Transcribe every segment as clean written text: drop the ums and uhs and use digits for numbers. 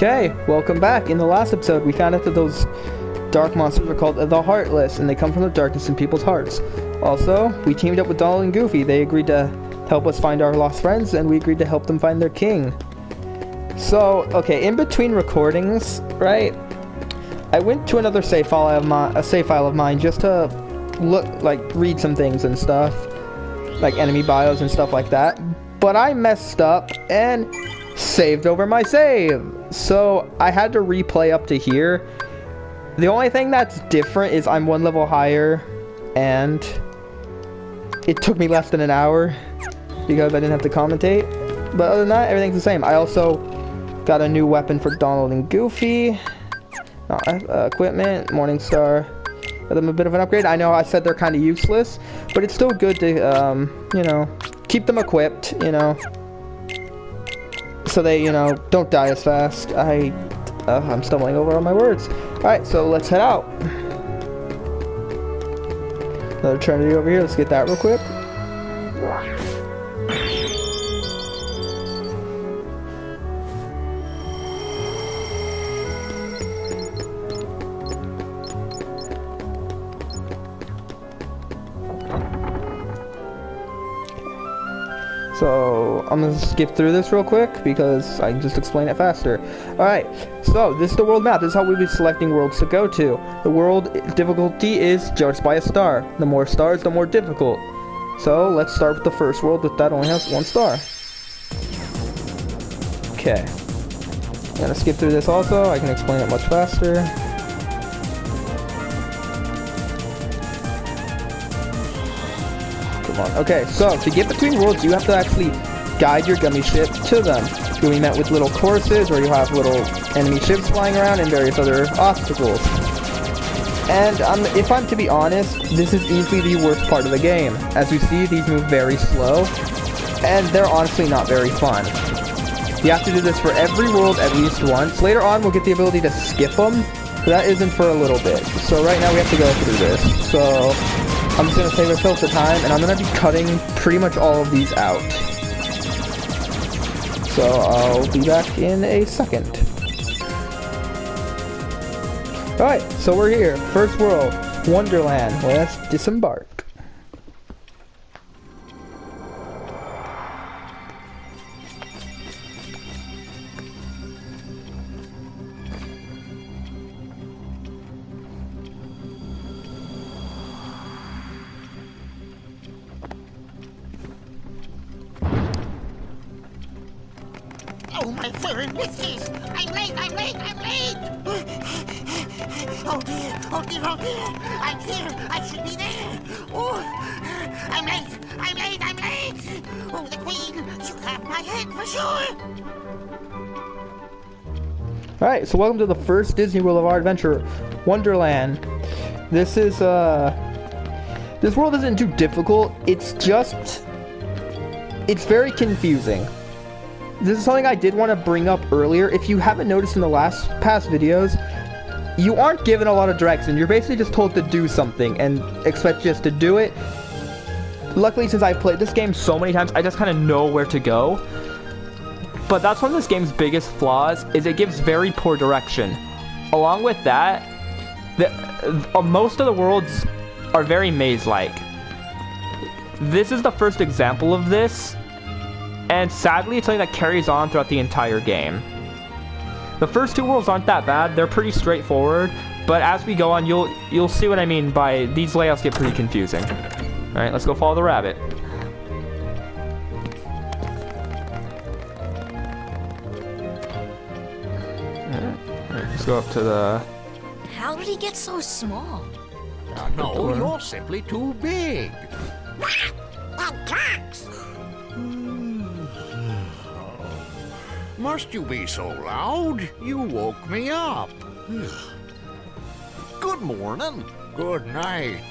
Okay, welcome back. In the last episode, we found out that those dark monsters are called the Heartless, and they come from the darkness in people's hearts. Also, we teamed up with Donald and Goofy. They agreed to help us find our lost friends, and we agreed to help them find their king. So, okay, in between recordings, right, I went to another save file of mine just to read some things and stuff, like enemy bios and stuff like that. But I messed up and saved over my save. So I had to replay up to here. The only thing that's different is I'm one level higher, and it took me less than an hour because I didn't have to commentate. But other than that, everything's the same. I also got a new weapon for Donald and Goofy. Equipment, Morningstar. Got them a bit of an upgrade. I know I said they're kind of useless, but it's still good to, you know, keep them equipped, you know, so they, you know, don't die as fast. I'm stumbling over all my words. Alright, so let's head out. Another Trinity over here. Let's get that real quick. So, I'm going to skip through this real quick because I can just explain it faster. Alright, so this is the world map. This is how we'll be selecting worlds to go to. The world difficulty is judged by a star. The more stars, the more difficult. So, let's start with the first world that only has 1 star. Okay. I'm going to skip through this also. I can explain it much faster. Okay, so to get between worlds, you have to actually guide your gummy ship to them. You'll be met with little courses where you'll have little enemy ships flying around and various other obstacles. And if I'm to be honest, this is easily the worst part of the game. As you see, these move very slow, and they're honestly not very fun. You have to do this for every world at least once. Later on, we'll get the ability to skip them, but that isn't for a little bit. So right now, we have to go through this. So I'm just going to save ourselves the time, and I'm going to be cutting pretty much all of these out. So I'll be back in a second. Alright, so we're here. First world, Wonderland. Let's disembark. Oh, my furry whiskies! I'm late! Oh dear! I'm here! I should be there! Oh, I'm late! Oh, the queen! She'll have my head for sure! Alright, so welcome to the first Disney World of our adventure, Wonderland. This world isn't too difficult, it's very confusing. This is something I did want to bring up earlier. If you haven't noticed in the past videos, you aren't given a lot of direction. You're basically just told to do something and expect just to do it. Luckily, since I've played this game so many times, I just kind of know where to go. But that's one of this game's biggest flaws, is it gives very poor direction. Along with that, most of the worlds are very maze-like. This is the first example of this. And sadly, it's something that carries on throughout the entire game. The first 2 worlds aren't that bad. They're pretty straightforward. But as we go on, you'll see what I mean by these layouts get pretty confusing. Alright, let's go follow the rabbit. Alright, let's go up to the... How did he get so small? No, you're simply too big. That tracks! Must you be so loud? You woke me up. Good morning. Good night.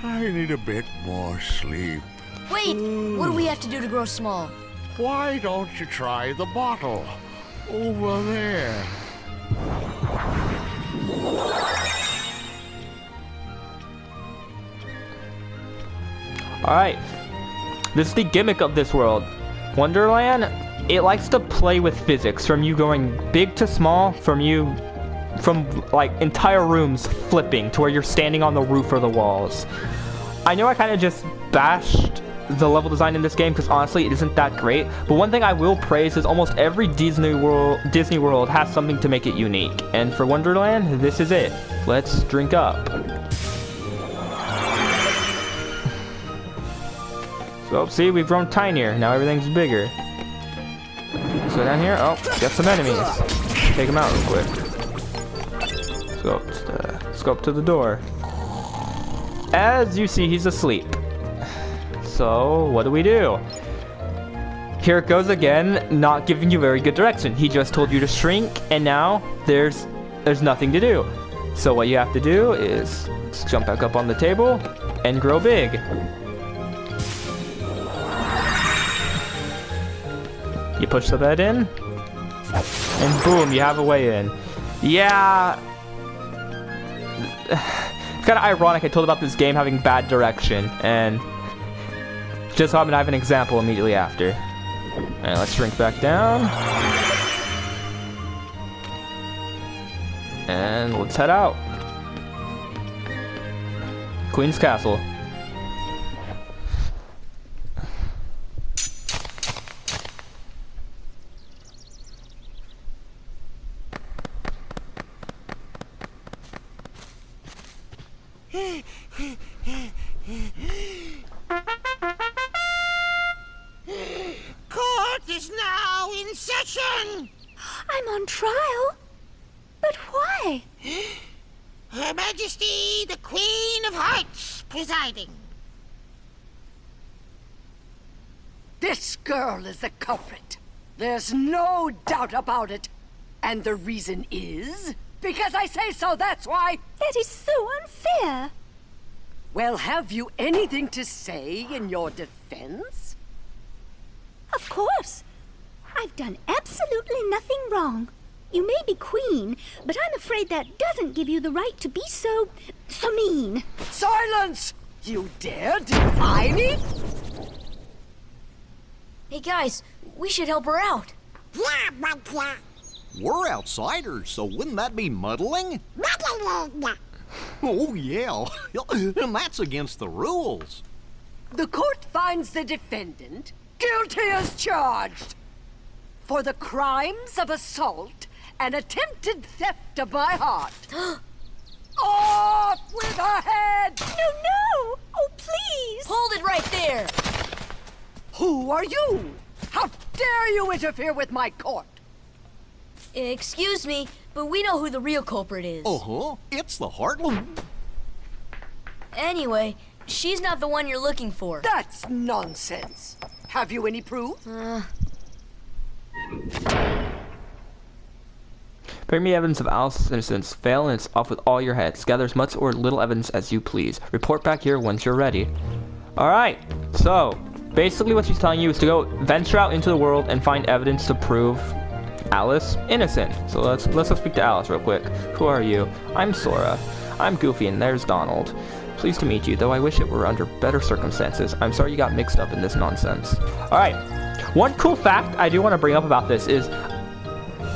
I need a bit more sleep. Wait, what do we have to do to grow small? Why don't you try the bottle? Over there. Alright, this is the gimmick of this world. Wonderland it likes to play with physics, from you going big to small, from like entire rooms flipping to where you're standing on the roof or the walls. I know I kind of just bashed the level design in this game because honestly it isn't that great, but one thing I will praise is almost every Disney World has something to make it unique, and for Wonderland, this is it. Let's drink up. So see, we've grown tinier, now everything's bigger. So down here, oh, got some enemies. Take them out real quick. Let's go up to the door. As you see, he's asleep. So, what do we do? Here it goes again, not giving you very good direction. He just told you to shrink, and now there's nothing to do. So what you have to do is jump back up on the table and grow big. You push the bed in, and boom, you have a way in. Yeah. It's kind of ironic I told about this game having bad direction, and just so I'm gonna have an example immediately after. And let's shrink back down. And let's head out. Queen's Castle. Court is now in session. I'm on trial? But why? Her Majesty, the Queen of Hearts, presiding. This girl is the culprit. There's no doubt about it. And the reason is because I say so, that's why. That is so unfair. Well, have you anything to say in your defense? Of course. I've done absolutely nothing wrong. You may be queen, but I'm afraid that doesn't give you the right to be so mean. Silence! You dare defy me? Hey guys, we should help her out. Blah, blah, blah. We're outsiders, so wouldn't that be muddling? Blah, blah, blah, blah. Oh, yeah. And that's against the rules. The court finds the defendant guilty as charged for the crimes of assault and attempted theft of my heart. Off with her head! No! Oh, please! Hold it right there! Who are you? How dare you interfere with my court? Excuse me, but we know who the real culprit is. Uh-huh. It's the Heartland. Anyway, she's not the one you're looking for. That's nonsense. Have you any proof? Bring me evidence of Alice's innocence. Fail and it's off with all your heads. Gather as much or little evidence as you please. Report back here once you're ready. Alright, so basically what she's telling you is to go venture out into the world and find evidence to prove Alice innocent. So let's go speak to Alice real quick. Who are you? I'm Sora. I'm Goofy and there's Donald. Pleased to meet you, though I wish it were under better circumstances. I'm sorry you got mixed up in this nonsense. Alright, one cool fact I do want to bring up about this is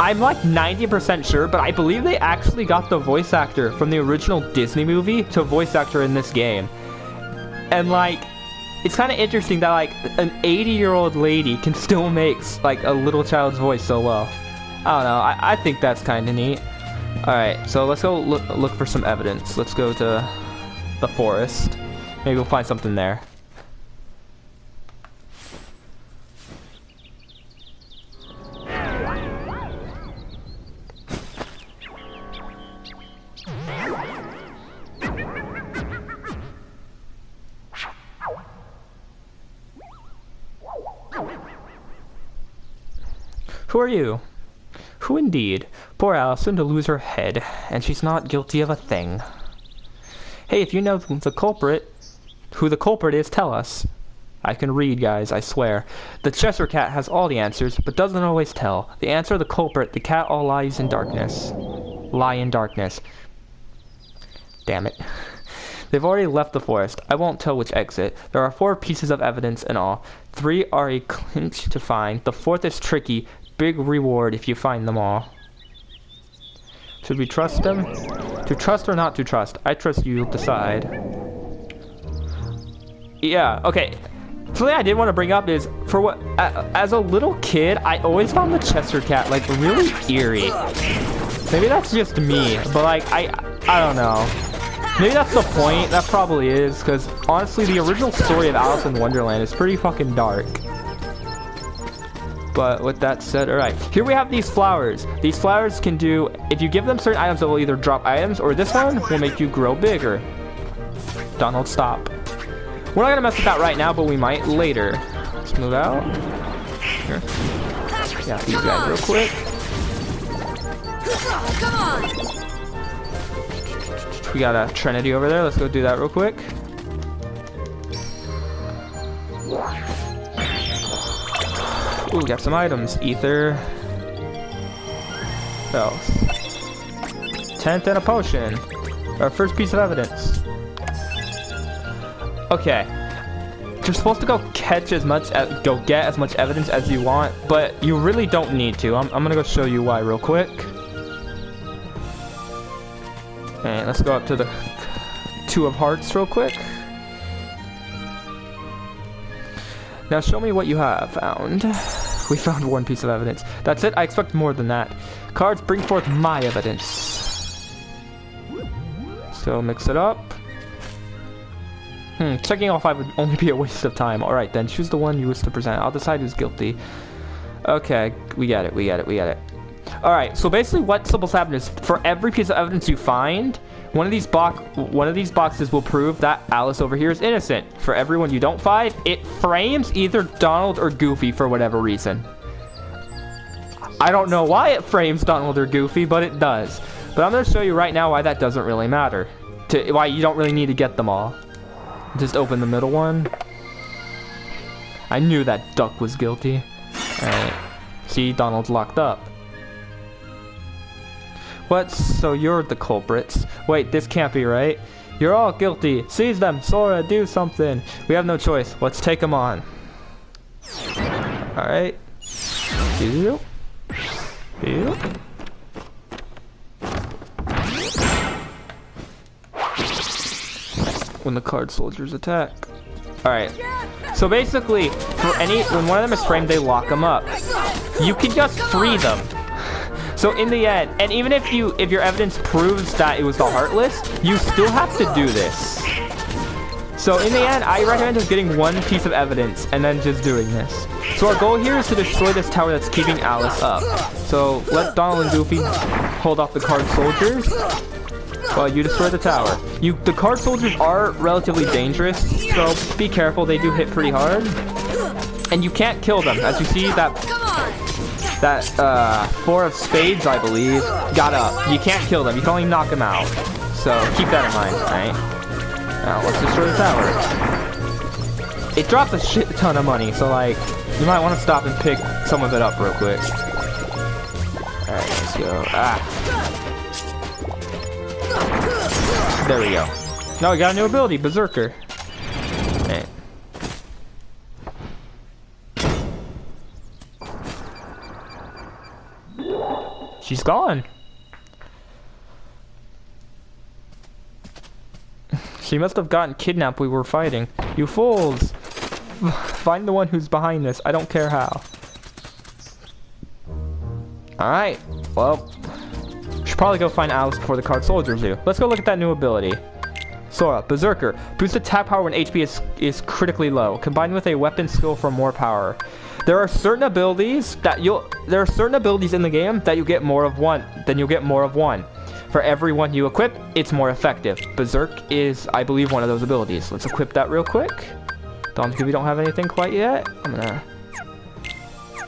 I'm like 90% sure, but I believe they actually got the voice actor from the original Disney movie to voice actor in this game. And like, it's kind of interesting that like an 80-year-old lady can still make like a little child's voice so well. I don't know, I think that's kind of neat. Alright, so let's go look for some evidence. Let's go to the forest. Maybe we'll find something there. Who are you? Who indeed? Poor Allison to lose her head, and she's not guilty of a thing. Hey, if you know who the culprit is, tell us. I can read, guys, I swear. The Cheshire Cat has all the answers, but doesn't always tell. The answer of the culprit, the cat all lies in darkness. Lie in darkness. Damn it. They've already left the forest. I won't tell which exit. There are 4 pieces of evidence in all. 3 are a clinch to find. The 4th is tricky. Big reward if you find them all. Should we trust them? To trust or not to trust? I trust you. Decide. Yeah, okay. Something I did want to bring up is, for what, as a little kid, I always found the Chester cat, like, really eerie. Maybe that's just me, but, like, I don't know. Maybe that's the point. That probably is, because, honestly, the original story of Alice in Wonderland is pretty fucking dark. But with that said, alright. Here we have these flowers. These flowers can do, if you give them certain items, they will either drop items, or this one will make you grow bigger. Donald, stop. We're not gonna mess with that right now, but we might later. Let's move out. Here. Yeah, these guys real quick. Come on! We got a Trinity over there. Let's go do that real quick. Ooh, we got some items. Ether. What else? 10th and a potion. Our first piece of evidence. Okay. You're supposed to go get as much evidence as you want, but you really don't need to. I'm gonna go show you why real quick. And let's go up to the 2 of Hearts real quick. Now show me what you have found. We found 1 piece of evidence. That's it? I expect more than that. Cards, bring forth my evidence. So mix it up. Checking all 5 would only be a waste of time. Alright then, choose the one you wish to present. I'll decide who's guilty. Okay, we get it. Alright, so basically what's supposed to happen is, for every piece of evidence you find, one of these boxes will prove that Alice over here is innocent. For everyone you don't find, it frames either Donald or Goofy for whatever reason. I don't know why it frames Donald or Goofy, but it does. But I'm going to show you right now why that doesn't really matter. Why you don't really need to get them all. Just open the middle one. I knew that duck was guilty. Alright. See, Donald's locked up. What? So you're the culprits. Wait, this can't be right. You're all guilty. Seize them. Sora, do something. We have no choice. Let's take them on. Alright. You. When the card soldiers attack. Alright. So basically, when one of them is framed, they lock them up. You can just free them. So in the end, and even if your evidence proves that it was the Heartless, you still have to do this. So in the end, I recommend just getting 1 piece of evidence and then just doing this. So our goal here is to destroy this tower that's keeping Alice up. So let Donald and Goofy hold off the card soldiers while you destroy the tower. The card soldiers are relatively dangerous, so be careful. They do hit pretty hard. And you can't kill them. As you see, that 4 of spades, I believe, got up. You can't kill them. You can only knock them out. So keep that in mind, alright? Now let's destroy the tower. It dropped a shit ton of money, so like, you might want to stop and pick some of it up real quick. Alright, let's go. There we go. No, we got a new ability, Berserker. Alright. She's gone. She must have gotten kidnapped we were fighting. You fools! Find the one who's behind this. I don't care how. Alright. Well, should probably go find Alice before the card soldiers do. Let's go look at that new ability. Sora, Berserker. Boost attack power when HP is critically low. Combined with a weapon skill for more power. There are certain abilities in the game that you get more of one. Then you'll get more of one. For every one you equip, it's more effective. Berserk is, I believe, one of those abilities. Let's equip that real quick. Don't think we don't have anything quite yet.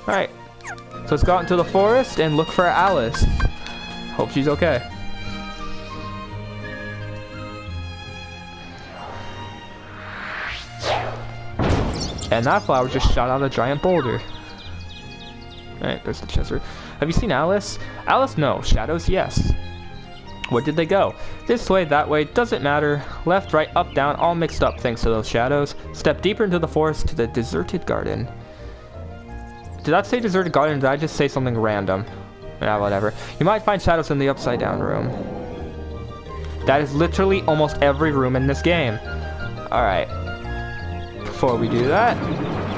Alright. So let's go out into the forest and look for Alice. Hope she's okay. And that flower just shot out a giant boulder. Alright, there's the Chester. Have you seen Alice? Alice, no. Shadows, yes. Where did they go? This way, that way, doesn't matter. Left, right, up, down, all mixed up thanks to those shadows. Step deeper into the forest to the deserted garden. Did that say deserted garden, or did I just say something random? Yeah, whatever. You might find shadows in the upside down room. That is literally almost every room in this game. Alright. Before we do that,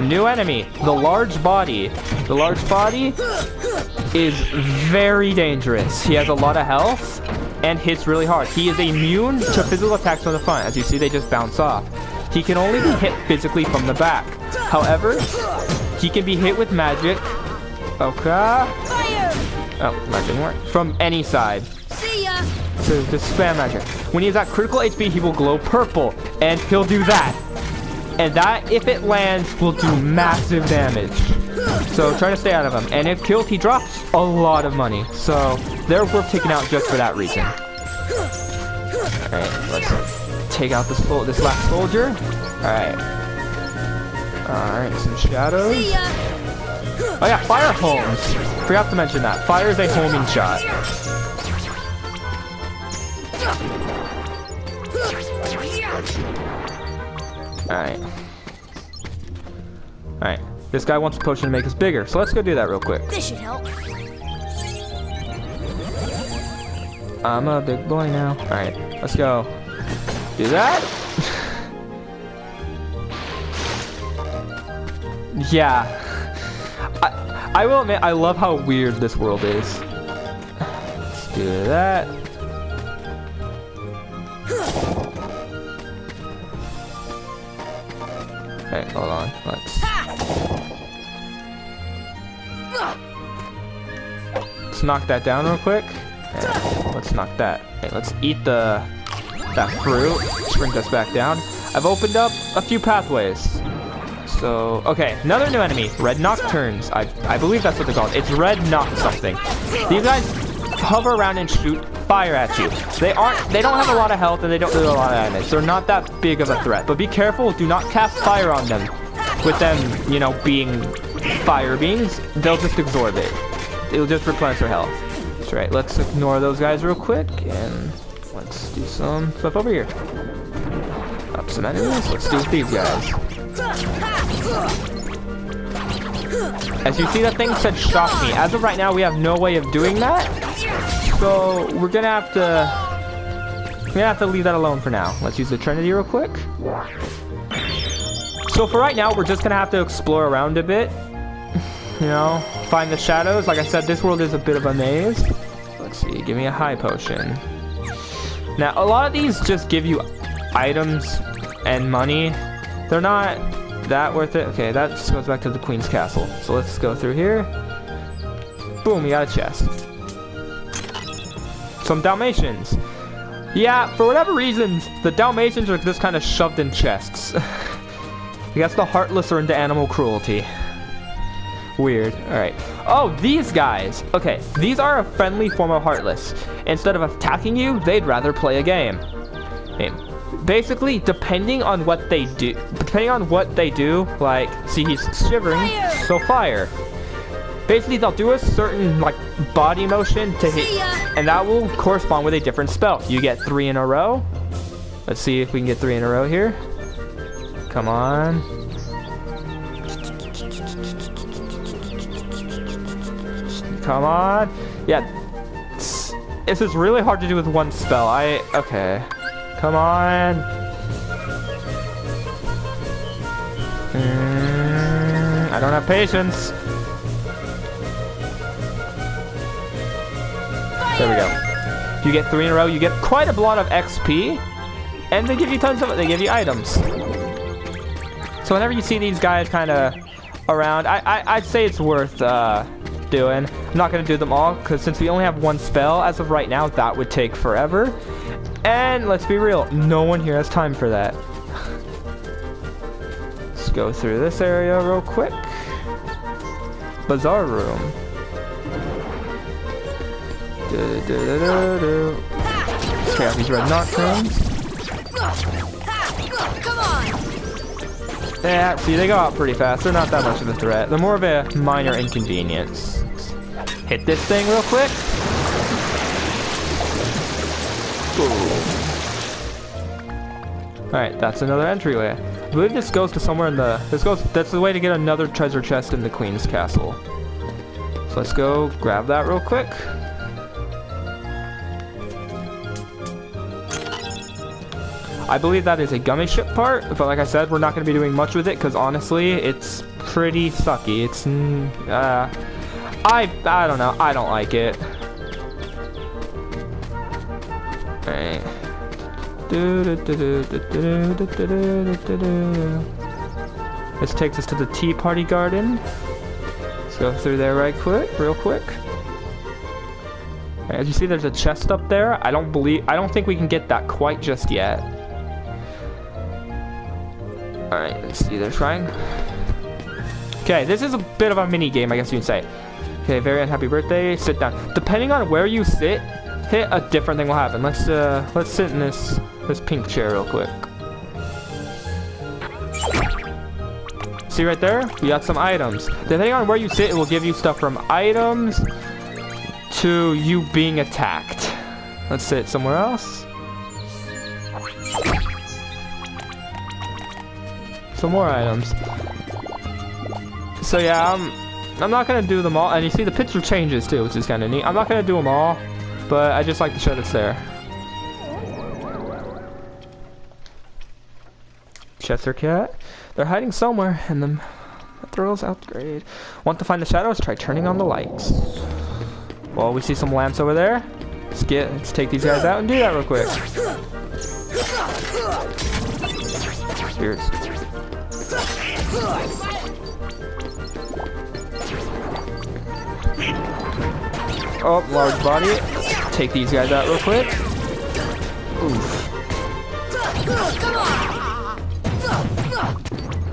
new enemy, the large body. The large body is very dangerous. He has a lot of health and hits really hard. He is immune to physical attacks from the front. As you see, they just bounce off. He can only be hit physically from the back. However, he can be hit with magic. Okay. Oh, that didn't work. From any side. See ya! So just spam magic. When he's at critical HP, he will glow purple, and he'll do that. And that, if it lands, will do massive damage. So try to stay out of him. And if killed, he drops a lot of money. So they're worth taking out just for that reason. Alright, let's take out this last soldier. Alright. Alright, some shadows. See ya! Oh yeah, fire homes. Forgot to mention that. Fire is a homing shot. Alright. Alright. This guy wants a potion to make us bigger, so let's go do that real quick. This should help. I'm a big boy now. Alright, let's go. Do that? Yeah. I will admit, I love how weird this world is. Let's do that. Okay, hold on. Let's knock that down real quick. Okay, let's knock that. Okay, let's eat that fruit. Bring us back down. I've opened up a few pathways. So, okay, another new enemy, Red Nocturnes. I believe that's what they're called. It's Red Noct something. These guys hover around and shoot fire at you. They don't have a lot of health and they don't do a lot of damage. They're not that big of a threat. But be careful, do not cast fire on them. With them, you know, being fire beings, they'll just absorb it. It'll just replenish their health. That's right, let's ignore those guys real quick and let's do some stuff over here. Up some enemies, let's do these guys. As you see, that thing said shock me. As of right now, we have no way of doing that. So we're gonna have to leave that alone for now. Let's use the Trinity real quick. So for right now, we're just gonna have to explore around a bit. You know, find the shadows. Like I said, this world is a bit of a maze. Let's see, give me a high potion. Now, a lot of these just give you items and money. They're not that worth it. Okay, that just goes back to the Queen's Castle. So let's go through here. Boom, we got a chest. Some Dalmatians. Yeah, for whatever reasons, the Dalmatians are just kind of shoved in chests. I guess the Heartless are into animal cruelty. Weird. Alright. Oh, these guys. Okay, these are a friendly form of Heartless. Instead of attacking you, they'd rather play a game. Basically, depending on what they do, like, see, he's shivering, so fire. Basically, they'll do a certain, like, body motion to hit, and that will correspond with a different spell. You get 3 in a row. Let's see if we can get 3 in a row here. Come on. Come on. Yeah. This is really hard to do with one spell. Okay. Come on. I don't have patience. There we go. You get 3 in a row. You get quite a lot of XP. And they give you tons of it. They give you items. So whenever you see these guys kind of around, I'd say it's worth doing. I'm not going to do them all, because since we only have one spell, as of right now, that would take forever. And let's be real, no one here has time for that. Let's go through this area real quick. Bazaar room. Let's check out these Red Nocturnes. Come on! Yeah, see, they go out pretty fast. They're not that much of a threat. They're more of a minor inconvenience. Hit this thing real quick. Alright, that's another entryway. I believe this goes to somewhere in the... That's the way to get another treasure chest in the Queen's Castle. So let's go grab that real quick. I believe that is a gummy ship part, but like I said, we're not going to be doing much with it because honestly, it's pretty sucky. It's... I don't know. I don't like it. Alright. This takes us to the Tea Party Garden. Let's go through there real quick. Alright, as you see, there's a chest up there. I don't think we can get that quite just yet. Alright, let's see, they're trying. Okay, this is a bit of a mini game, I guess you can say. Okay, very unhappy birthday. Sit down. Depending on where you sit, hit a different thing will happen. Let's sit in this pink chair real quick. See right there? We got some items. Depending on where you sit, it will give you stuff from items to you being attacked. Let's sit somewhere else. Some more items. So yeah, I'm not gonna do them all. And you see the picture changes too, which is kind of neat. I'm not gonna do them all, but I just like to show that's there. Chester Cat. They're hiding somewhere in the thrills upgrade. Want to find the shadows? Try turning on the lights. Well, we see some lamps over there. Let's take these guys out and do that real quick. Spirits. Oh, large body. Take these guys out real quick. Oof.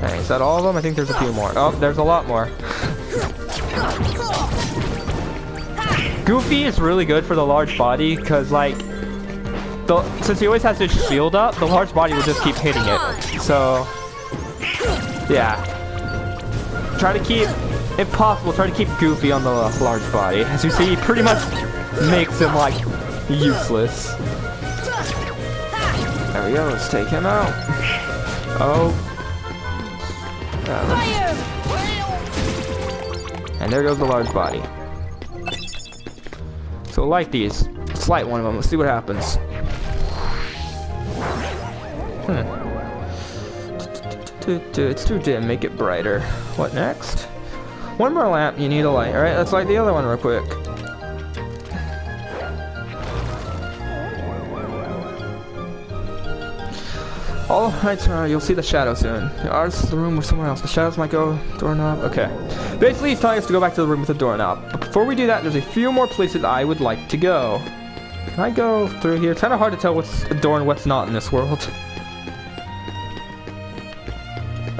Okay, is that all of them? I think there's a few more. Oh, there's a lot more. Goofy is really good for the large body because, like, since he always has his shield up, the large body will just keep hitting it. So, yeah. Try to keep, if possible, try to keep Goofy on the large body. As you see, he pretty much makes him, like, useless. There we go, let's take him out. Oh. And there goes the large body. So light these. Let's light one of them. Let's see what happens. It's too dim. Make it brighter. What next? One more lamp. You need a light. Alright, let's light the other one real quick. Alright, so you'll see the shadow soon. Ours is the room with someone else. The shadows might go doorknob. Okay. Basically, he's telling us to go back to the room with the doorknob. But before we do that, there's a few more places I would like to go. Can I go through here? It's kind of hard to tell what's a door and what's not in this world.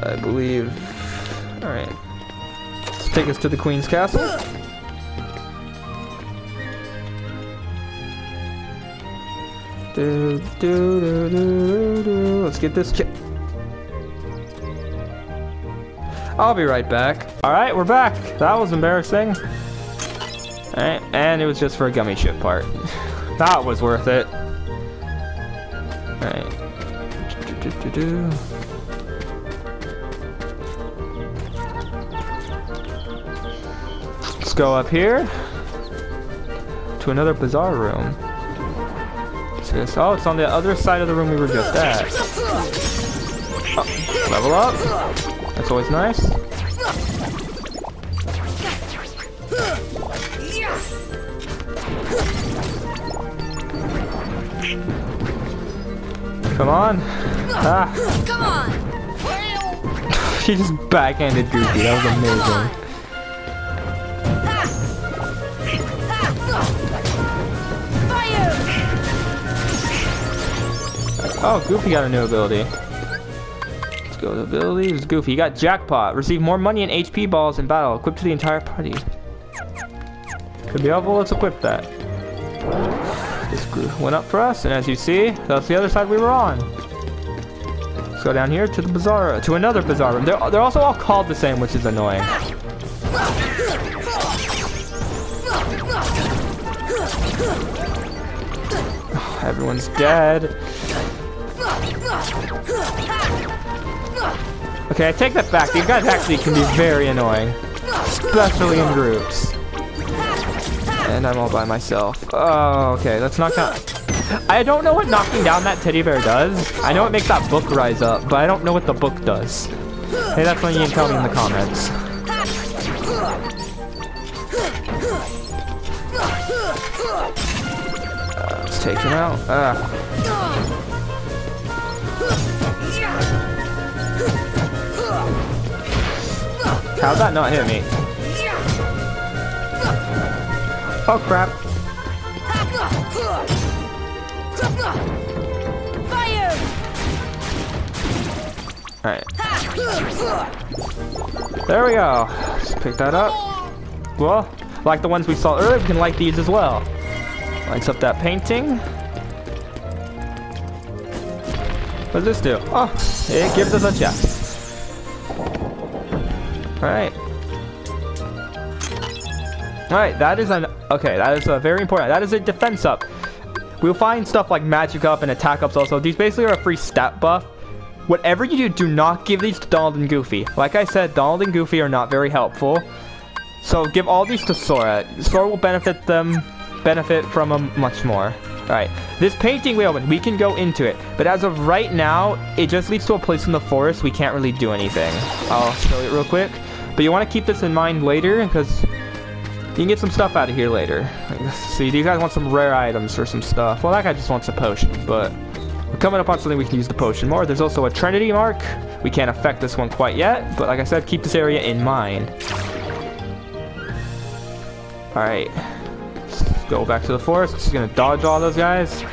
I believe... Alright. Let's take us to the Queen's Castle. Let's get this chip. I'll be right back. Alright, we're back. That was embarrassing. Alright, and it was just for a gummy ship part. That was worth it. Alright. Let's go up here to another bizarre room. Oh, it's on the other side of the room we were just at. Oh, level up. That's always nice. Come on. Ah. Come on. She just backhanded Goofy. That was amazing. Oh, Goofy got a new ability. Let's go to abilities. Goofy, you got Jackpot. Receive more money and HP balls in battle. Equipped to the entire party. Could be helpful. Let's equip that. This group went up for us, and as you see, that's the other side we were on. Let's go down here to the bazaar, to another bazaar room. They're also all called the same, which is annoying. Everyone's dead. Okay, I take that back. These guys actually can be very annoying. Especially in groups. And I'm all by myself. Oh, okay, let's knock down... I don't know what knocking down that teddy bear does. I know it makes that book rise up, but I don't know what the book does. Hey, that's one you can tell me in the comments. Let's take him out. How'd that not hit me? Oh crap. Fire! Alright. There we go. Just pick that up. Well, like the ones we saw earlier, we can light these as well. Lights up that painting. What does this do? Oh, it gives us a chest. Alright. Alright, that is an... Okay, that is very important. That is a defense up. We'll find stuff like magic up and attack ups also. These basically are a free stat buff. Whatever you do not give these to Donald and Goofy. Like I said, Donald and Goofy are not very helpful. So give all these to Sora. Sora will benefit from them much more. Alright, this painting we opened, we can go into it. But as of right now, it just leads to a place in the forest. We can't really do anything. I'll show it real quick. But you want to keep this in mind later, because you can get some stuff out of here later. Let's see, these guys want some rare items or some stuff. Well, that guy just wants a potion, but we're coming up on something we can use the potion more. There's also a Trinity mark. We can't affect this one quite yet, but like I said, keep this area in mind. Alright. Let's go back to the forest. Just gonna dodge all those guys.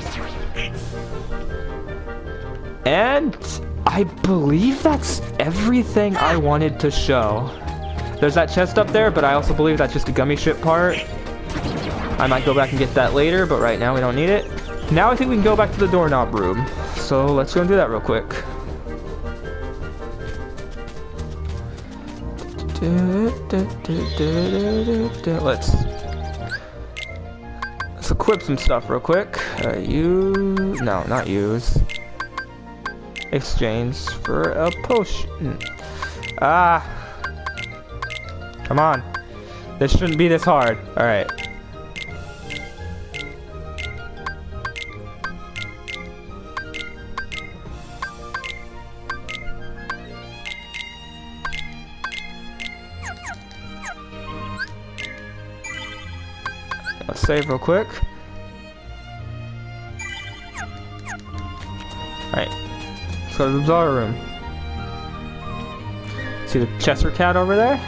And I believe that's everything I wanted to show. There's that chest up there, but I also believe that's just a gummy ship part. I might go back and get that later, but right now we don't need it. Now I think we can go back to the doorknob room. So let's go and do that real quick. Let's equip some stuff real quick. No, not use. Exchange for a potion. Come on. This shouldn't be this hard. Alright. Let's save real quick. Alright. Let's go to the Zara room. See the Chester cat over there?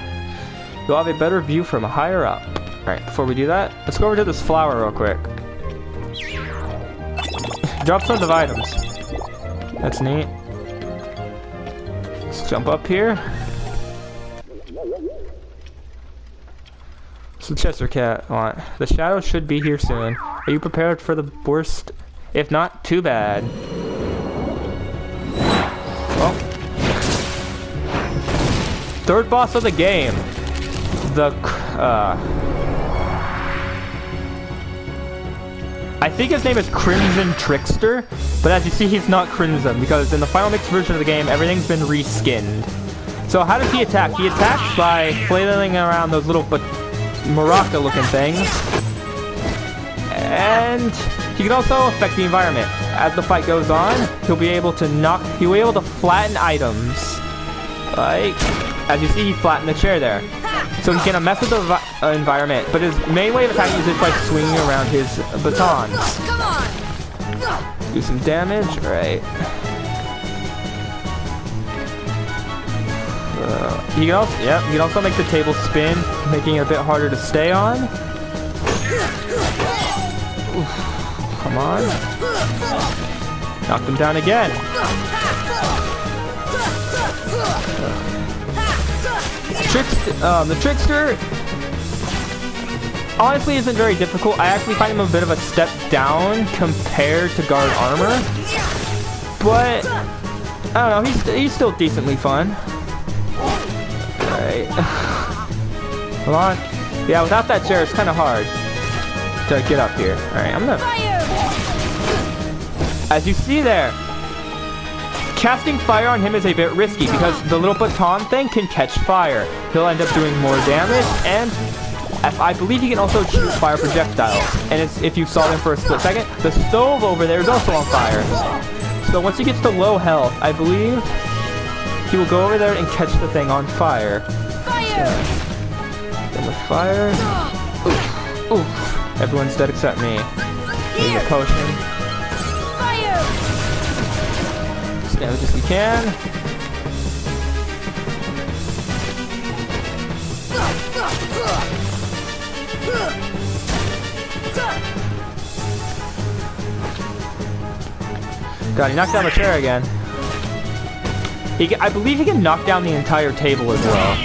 You'll have a better view from higher up. Alright, before we do that, let's go over to this flower real quick. Drop tons of items. That's neat. Let's jump up here. What's the Chester cat want? The shadow should be here soon. Are you prepared for the worst? If not, too bad. Well. Third boss of the game. I think his name is Crimson Trickster, but as you see, he's not Crimson, because in the final mix version of the game, everything's been reskinned. So how does he attack? He attacks by flailing around those little maraca looking things. And he can also affect the environment. As the fight goes on, he'll be able to flatten items. Like, as you see, he flattened the chair there. So he can mess with the environment, but his main way of attacking is just by swinging around his batons. Come on! Do some damage, right? He can also make the table spin, making it a bit harder to stay on. Oof, come on. Knock them down again. The Trickster honestly isn't very difficult. I actually find him a bit of a step down compared to guard armor, but I don't know, he's still decently fun. Alright. Come on. Yeah, without that chair it's kind of hard to get up here. Alright, I'm gonna... As you see there, casting fire on him is a bit risky because the little baton thing can catch fire. He'll end up doing more damage, and I believe he can also shoot fire projectiles. And if you saw them for a split second, the stove over there is also on fire. So once he gets to low health, I believe he will go over there and catch the thing on fire. Fire! Then with fire. Oof. Oof. Everyone's dead except me. Need a potion. Fire! As damage as we can. God, he knocked down the chair again. I believe he can knock down the entire table as well.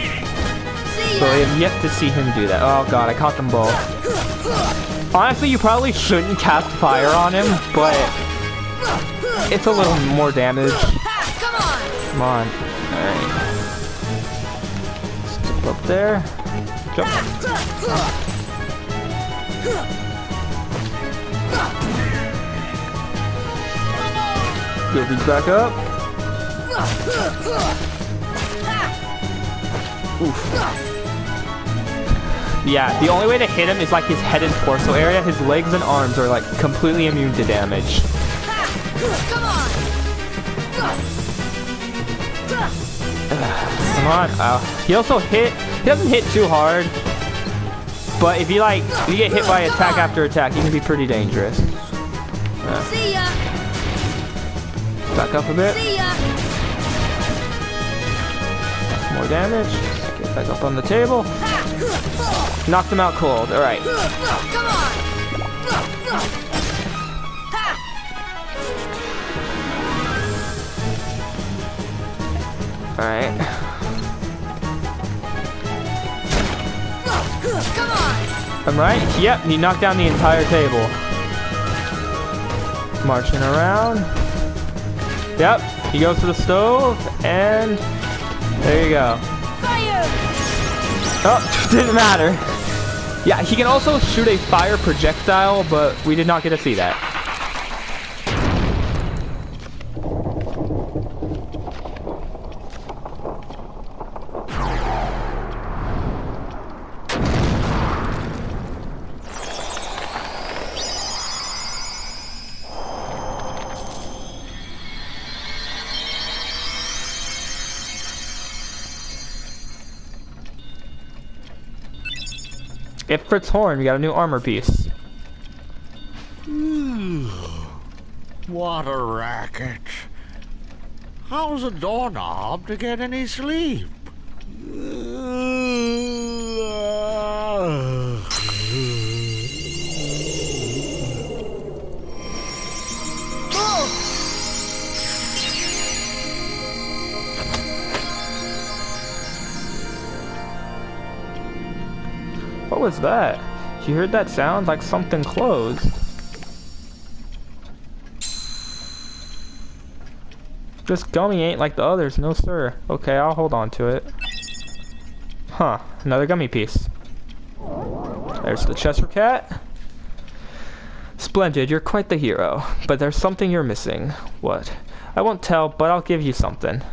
So I have yet to see him do that. Oh god, I caught them both. Honestly, you probably shouldn't cast fire on him, but it's a little more damage. Come on. Alright. Step up there. Jump. Goofy's back up. Oof. Yeah, the only way to hit him is like his head and torso area. His legs and arms are like completely immune to damage. Come on! Come on. He also he doesn't hit too hard. But if you get hit by attack after attack, he can be pretty dangerous. See ya! Back up a bit. See ya! More damage. Get back up on the table. Knocked him out cold. Alright. Come on! Alright. Come on! I'm right? Yep, he knocked down the entire table. Marching around. Yep, he goes to the stove, and there you go. Fire! Oh, didn't matter. Yeah, he can also shoot a fire projectile, but we did not get to see that. Ifrit's horn, we got a new armor piece. What a racket. How's a doorknob to get any sleep? What was that? You heard that sound like something closed. This gummy ain't like the others, no sir. Okay, I'll hold on to it. Huh, another gummy piece. There's the Cheshire Cat. Splendid, you're quite the hero. But there's something you're missing. What? I won't tell, but I'll give you something.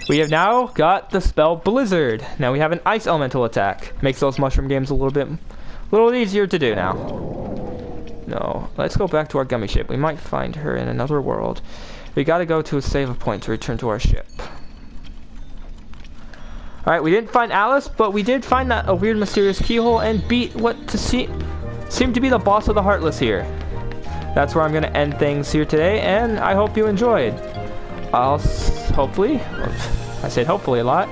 We have now got the spell Blizzard. Now we have an ice elemental attack. Makes those mushroom games a little easier to do now. No, let's go back to our gummy ship. We might find her in another world. We gotta go to a save point to return to our ship. Alright, we didn't find Alice, but we did find a weird mysterious keyhole and beat seemed to be the boss of the Heartless here. That's where I'm gonna end things here today, and I hope you enjoyed. I said hopefully a lot.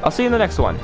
I'll see you in the next one.